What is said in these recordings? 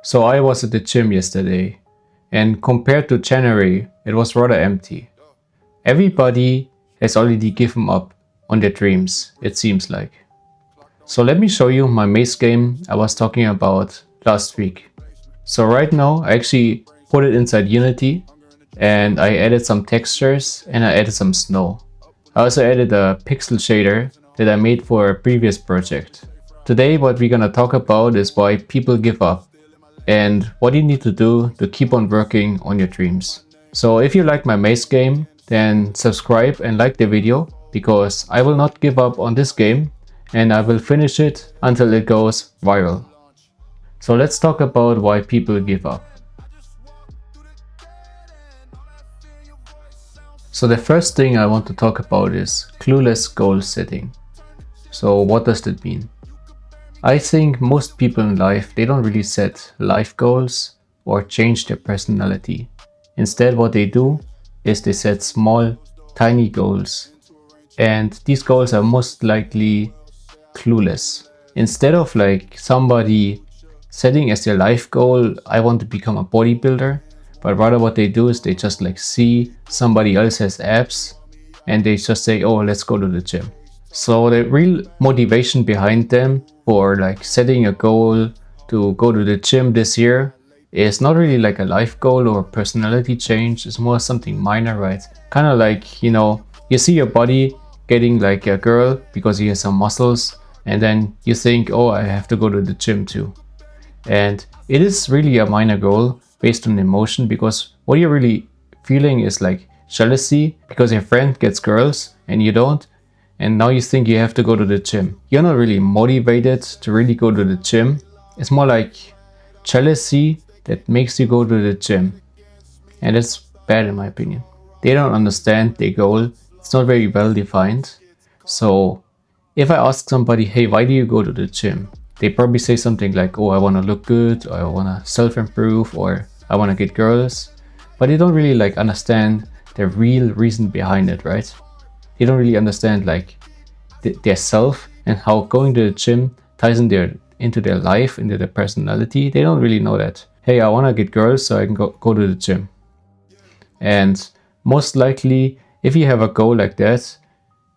So I was at the gym yesterday, and compared to January, it was rather empty. Everybody has already given up on their dreams, it seems like. So let me show you my maze game I was talking about last week. So right now I actually put it inside Unity and I added some textures and I added some snow. I also added a pixel shader that I made for a previous project. Today what we're gonna talk about is why people give up and what you need to do to keep on working on your dreams. So if you like my maze game, then subscribe and like the video because I will not give up on this game and I will finish it until it goes viral. So let's talk about why people give up. So the first thing I want to talk about is clueless goal setting. So what does that mean? I think most people in life, they don't really set life goals or change their personality. Instead, what they do is they set small, tiny goals. And these goals are most likely clueless. Instead of like somebody setting as their life goal, I want to become a bodybuilder, but rather what they do is they just like see somebody else has abs and they just say, oh, let's go to the gym. So the real motivation behind them for like setting a goal to go to the gym this year is not really like a life goal or personality change. It's more something minor, right? Kind of like, you see your body getting like a girl because he has some muscles and then you think, oh, I have to go to the gym too. And it is really a minor goal based on emotion because what you're really feeling is like jealousy because your friend gets girls and you don't. And now you think you have to go to the gym. You're not really motivated to really go to the gym. It's more like jealousy that makes you go to the gym. And it's bad in my opinion. They don't understand their goal. It's not very well defined. So if I ask somebody, hey, why do you go to the gym? They probably say something like, oh, I want to look good, or I want to self-improve, or I want to get girls. But they don't really like understand the real reason behind it, right? They don't really understand like their self and how going to the gym ties into their life, into their personality. They don't really know that. Hey, I want to get girls so I can go to the gym. And most likely, if you have a goal like that,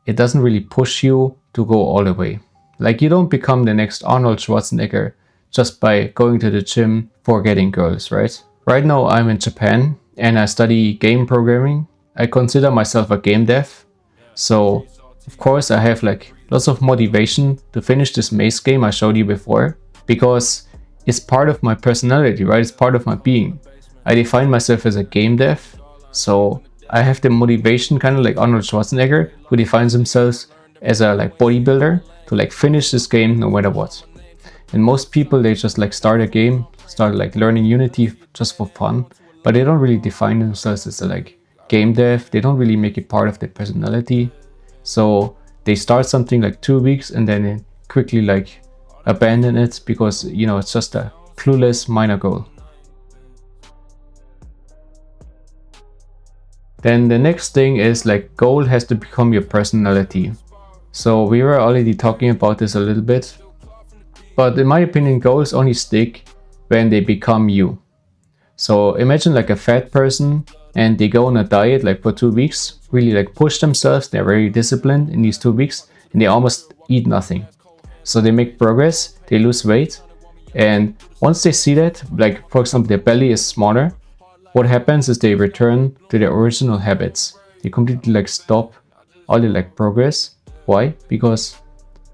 it doesn't really push you to go all the way. Like you don't become the next Arnold Schwarzenegger just by going to the gym for getting girls, right? Right now I'm in Japan and I study game programming. I consider myself a game dev. So of course I have like lots of motivation to finish this maze game I showed you before because it's part of my personality, right? It's part of my being. I define myself as a game dev. So I have the motivation kind of like Arnold Schwarzenegger who defines himself as a like bodybuilder to like finish this game no matter what. And most people, they just like start a game, start like learning Unity just for fun, but they don't really define themselves as a like game dev. They don't really make it part of their personality. So they start something like 2 weeks and then they quickly like abandon it because it's just a clueless minor goal. Then the next thing is like goal has to become your personality. So we were already talking about this a little bit, but in my opinion, goals only stick when they become you. So imagine like a fat person and they go on a diet like for 2 weeks, really like push themselves. They're very disciplined in these 2 weeks and they almost eat nothing. So they make progress, they lose weight. And once they see that, like for example, their belly is smaller, what happens is they return to their original habits. They completely like stop all the like progress. Why? Because,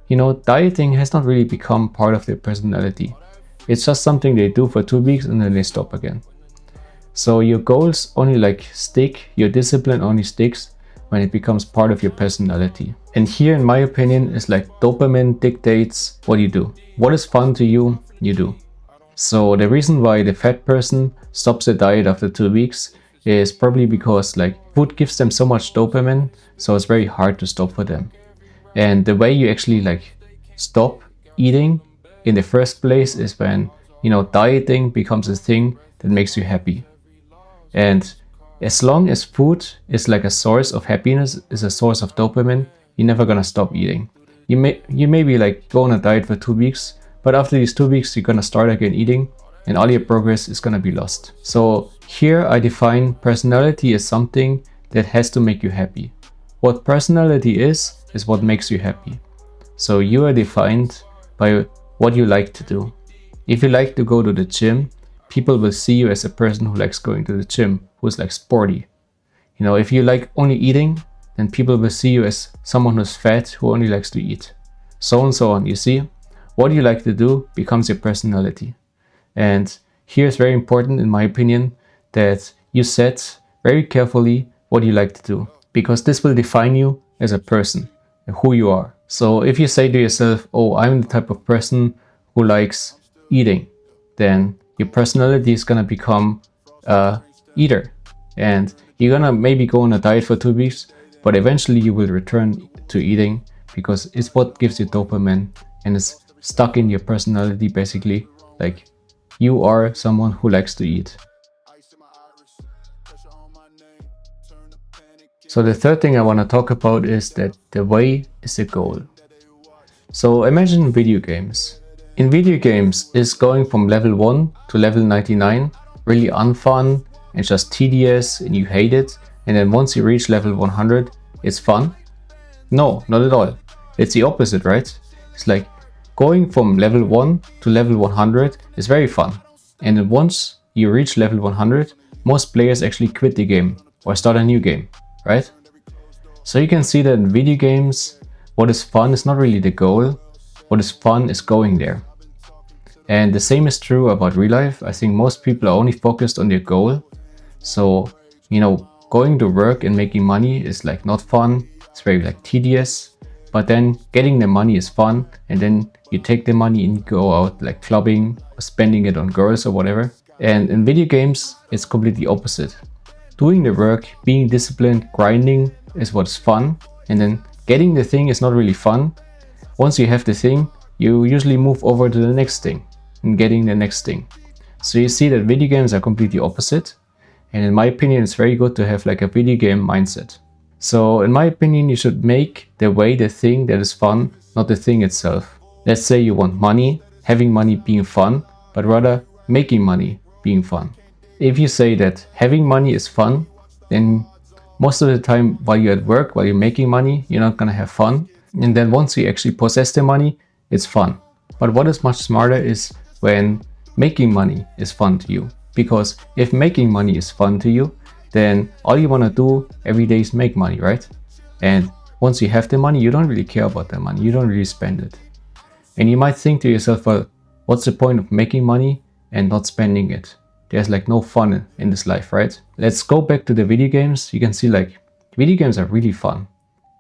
dieting has not really become part of their personality. It's just something they do for 2 weeks and then they stop again. So your goals only like stick, your discipline only sticks when it becomes part of your personality. And here, in my opinion, is like dopamine dictates what you do. What is fun to you, you do. So the reason why the fat person stops the diet after 2 weeks is probably because like food gives them so much dopamine, so it's very hard to stop for them. And the way you actually like stop eating in the first place is when, dieting becomes a thing that makes you happy. And as long as food is like a source of happiness, is a source of dopamine, you're never gonna stop eating. You may be like go on a diet for 2 weeks, but after these 2 weeks, you're gonna start again eating and all your progress is gonna be lost. So here I define personality as something that has to make you happy. What personality is what makes you happy. So you are defined by what you like to do. If you like to go to the gym, people will see you as a person who likes going to the gym, who's like sporty. You know, if you like only eating, then people will see you as someone who's fat, who only likes to eat. So and so on, you see? What you like to do becomes your personality. And here is very important, in my opinion, that you set very carefully what you like to do, because this will define you as a person, who you are. So if you say to yourself, oh, I'm the type of person who likes eating, then your personality is gonna become eater. And you're gonna maybe go on a diet for 2 weeks, but eventually you will return to eating because it's what gives you dopamine and it's stuck in your personality basically. Like you are someone who likes to eat. So the third thing I want to talk about is that the way is the goal. So imagine video games. In video games, is going from level 1 to level 99 really unfun and just tedious and you hate it, and then once you reach level 100 it's fun? No, not at all. It's the opposite, right? It's like going from level 1 to level 100 is very fun, and then once you reach level 100 most players actually quit the game or start a new game, right? So you can see that in video games what is fun is not really the goal. What is fun is going there. And the same is true about real life. I think most people are only focused on their goal. So, you know, going to work and making money is like not fun. It's very like tedious. But then getting the money is fun. And then you take the money and you go out like clubbing or spending it on girls or whatever. And in video games, it's completely opposite. Doing the work, being disciplined, grinding is what's fun. And then getting the thing is not really fun. Once you have the thing, you usually move over to the next thing and getting the next thing. So you see that video games are completely opposite. And in my opinion, it's very good to have like a video game mindset. So in my opinion, you should make the way the thing that is fun, not the thing itself. Let's say you want money, having money being fun, but rather making money being fun. If you say that having money is fun, then most of the time while you're at work, while you're making money, you're not gonna have fun. And then once you actually possess the money, it's fun. But what is much smarter is when making money is fun to you. Because if making money is fun to you, then all you want to do every day is make money, right? And once you have the money, you don't really care about the money. You don't really spend it. And you might think to yourself, well, what's the point of making money and not spending it? There's like no fun in this life, right? Let's go back to the video games. You can see like video games are really fun.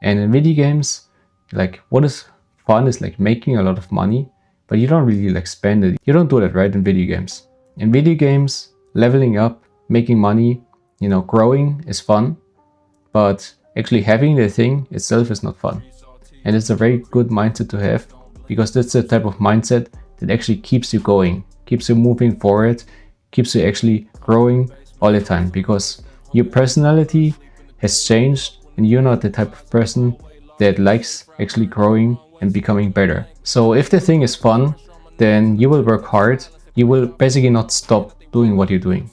And in video games, like what is fun is like making a lot of money, but you don't really like spend it. You don't do that, right, in video games. In video games, leveling up, making money, you know, growing is fun, but actually having the thing itself is not fun. And it's a very good mindset to have, because that's the type of mindset that actually keeps you going, keeps you moving forward, keeps you actually growing all the time, because your personality has changed and you're not the type of person that likes actually growing and becoming better. So if the thing is fun, then you will work hard. You will basically not stop doing what you're doing.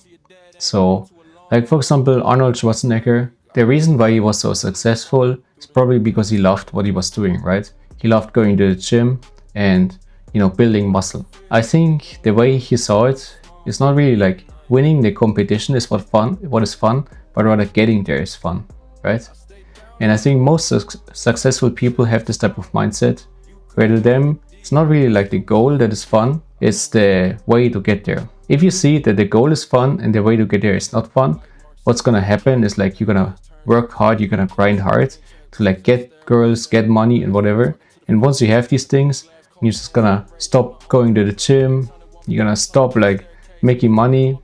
So like for example, Arnold Schwarzenegger, the reason why he was so successful is probably because he loved what he was doing, right? He loved going to the gym and, you know, building muscle. I think the way he saw it is not really like winning the competition is what is fun, but rather getting there is fun, right? And I think most successful people have this type of mindset, where to them it's not really like the goal that is fun, it's the way to get there. If you see that the goal is fun and the way to get there is not fun, what's gonna happen is like you're gonna work hard, you're gonna grind hard to like get girls, get money and whatever. And once you have these things, you're just gonna stop going to the gym, you're gonna stop like making money,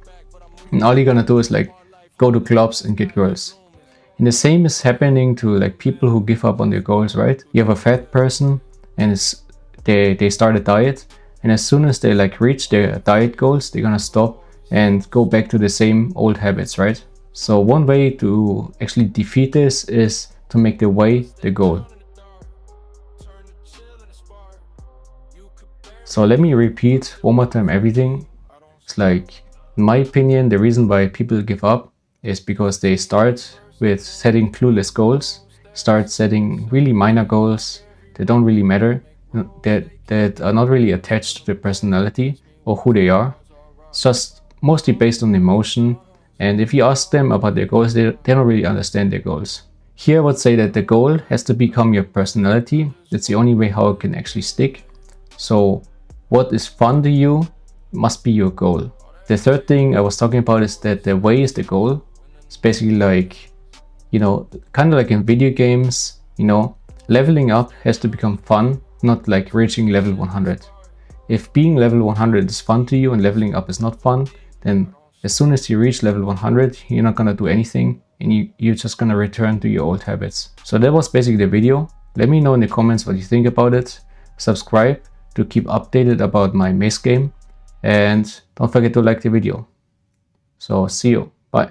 and all you're gonna do is like go to clubs and get girls. And the same is happening to like people who give up on their goals, right? You have a fat person and they start a diet, and as soon as they like reach their diet goals, they're gonna stop and go back to the same old habits, right? So one way to actually defeat this is to make the way the goal. So let me repeat one more time everything. It's like, in my opinion, the reason why people give up is because they start with setting clueless goals, start setting really minor goals that don't really matter, that are not really attached to their personality or who they are. It's just mostly based on emotion. And if you ask them about their goals, they don't really understand their goals. Here I would say that the goal has to become your personality. That's the only way how it can actually stick. So what is fun to you must be your goal. The third thing I was talking about is that the way is the goal. It's basically like, kind of like in video games, leveling up has to become fun, not like reaching level 100. If being level 100 is fun to you and leveling up is not fun, then as soon as you reach level 100, you're not gonna do anything and you're just gonna return to your old habits. So that was basically the video. Let me know in the comments what you think about it. Subscribe to keep updated about my maze game, and don't forget to like the video. So see you. Bye.